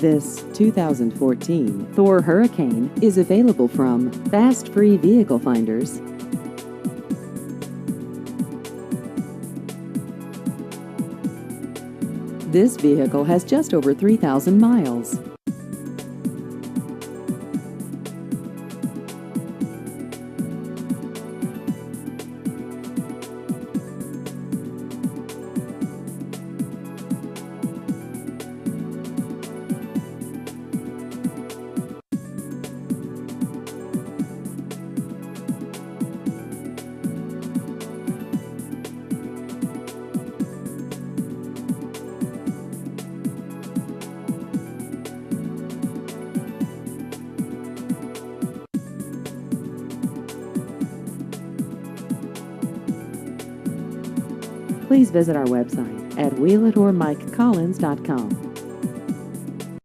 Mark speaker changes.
Speaker 1: This 2014 Thor Hurricane is available from Fast Free Vehicle Finders. This vehicle has just over 3,000 miles. Please visit our website at wheelitormikecollins.com.